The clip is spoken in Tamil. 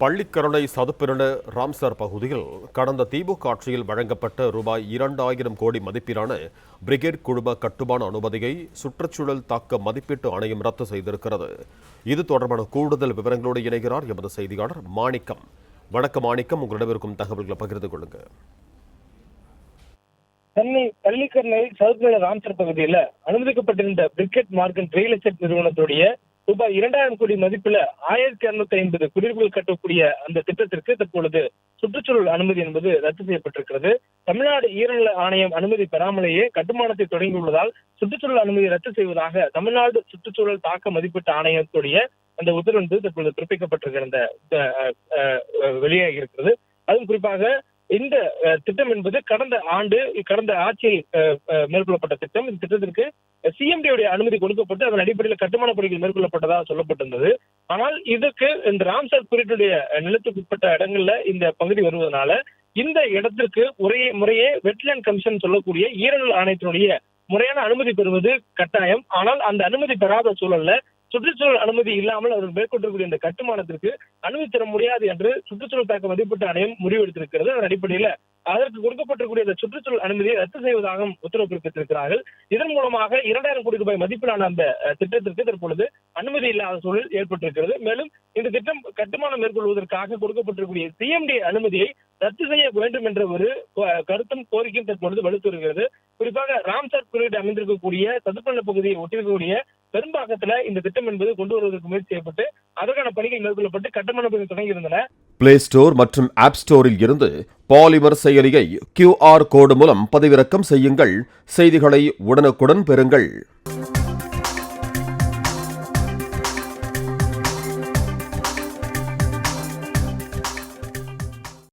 பள்ளிக்கரணை சதுப்பிரன ராம்சர் பகுதியில் கடந்த திமுக ஆட்சியில் வழங்கப்பட்ட ரூபாய் 2000 கோடி மதிப்பிலான பிரிகேட் குழும கட்டுமான அனுமதியை சுற்றுச்சூழல் தாக்க மதிப்பீட்டு ஆணையம் ரத்து செய்திருக்கிறது. இது தொடர்பான கூடுதல் விவரங்களோடு இணைகிறார் எமது செய்தியாளர் மாணிக்கம். வணக்கம் மாணிக்கம், உங்களிடம் இருக்கும் தகவல்களை பகிர்ந்து கொள்ளுங்க. சென்னை பள்ளிக்கரணை சதுப்பிரன ராம்சர் பகுதியில் அனுமதிக்கப்பட்டிருந்த பிரிகேட் மார்க்கன் ரியல் எஸ்டேட் நிறுவனத்துடைய ரூபாய் 2000 கோடி மதிப்புல 1250 குடியிருப்புகள் கட்டக்கூடிய அந்த திட்டத்திற்கு தற்பொழுது சுற்றுச்சூழல் அனுமதி என்பது ரத்து செய்யப்பட்டிருக்கிறது. தமிழ்நாடு ஈரநில ஆணையம் அனுமதி பெறாமலேயே கட்டுமானத்தை தொடங்கியுள்ளதால் சுற்றுச்சூழல் அனுமதி ரத்து செய்வதாக தமிழ்நாடு சுற்றுச்சூழல் தாக்க மதிப்பீட்டு ஆணையத்துடைய அந்த உத்தரவு என்பது தற்பொழுது பிறப்பிக்கப்பட்டிருக்கிற வெளியாகி இருக்கிறது. அதுவும் குறிப்பாக இந்த திட்டம் என்பது கடந்த ஆட்சியில் மேற்கொள்ளப்பட்ட திட்டம். இந்த திட்டத்திற்கு சிஎம்டி உடைய அனுமதி கொடுக்கப்பட்டு அதன் அடிப்படையில் கட்டுமான பணிகள் மேற்கொள்ளப்பட்டதாக சொல்லப்பட்டிருந்தது. ஆனால் இதுக்கு இந்த ராம்சர் குறியீட்டுடைய நிலத்துக்கு உட்பட்ட இடங்கள்ல இந்த பகுதி வருவதனால இந்த இடத்திற்கு முறையே வெட்லேண்ட் கமிஷன் சொல்லக்கூடிய ஈரநில ஆணையத்தினுடைய முறையான அனுமதி பெறுவது கட்டாயம். ஆனால் அந்த அனுமதி பெறாத சூழல்ல சுற்றுச்சூழல் அனுமதி இல்லாமல் அவர்கள் மேற்கொண்டிருக்கக்கூடிய இந்த கட்டுமானத்திற்கு அனுமதி தர முடியாது என்று சுற்றுச்சூழல் தாக்க மதிப்பீட்டு ஆணையம் முடிவெடுத்திருக்கிறது. அதன் அடிப்படையில் அதற்கு கொடுக்கப்பட்டிருக்கூடிய இந்த சுற்றுச்சூழல் அனுமதியை ரத்து செய்வதாக உத்தரவு பிறப்பித்திருக்கிறார்கள். இதன் மூலமாக 2000 கோடி ரூபாய் மதிப்பிலான அந்த திட்டத்திற்கு தற்பொழுது அனுமதி இல்லாத சூழல் ஏற்பட்டிருக்கிறது. மேலும் இந்த திட்டம் கட்டுமானம் மேற்கொள்வதற்காக கொடுக்கப்பட்டிருக்கூடிய சிஎம்டி அனுமதியை ரத்து செய்ய வேண்டும் என்ற ஒரு கருத்தும் கோரிக்கையும் தற்பொழுது வலுத்து வருகிறது. குறிப்பாக ராம்சர் குறியீடு அமைந்திருக்கக்கூடிய சதுப்பநில பகுதியை ஒட்டியிருக்கக்கூடிய பெரும்பாக்கத்துல இந்த திட்டம் என்பது கொண்டு வருவதற்கு முயற்சி செய்யப்பட்டு அதற்கான பணிகள் மேற்கொள்ளப்பட்டு கட்டுமான பணிகள் தொடங்கியிருந்தன. பிளே ஸ்டோர் மற்றும் ஆப் ஸ்டோரில் இருந்து பாலிமர் செயலியை QR கோடு மூலம் பதிவிறக்கம் செய்யுங்கள். செய்திகளை உடனுக்குடன் பெறுங்கள்.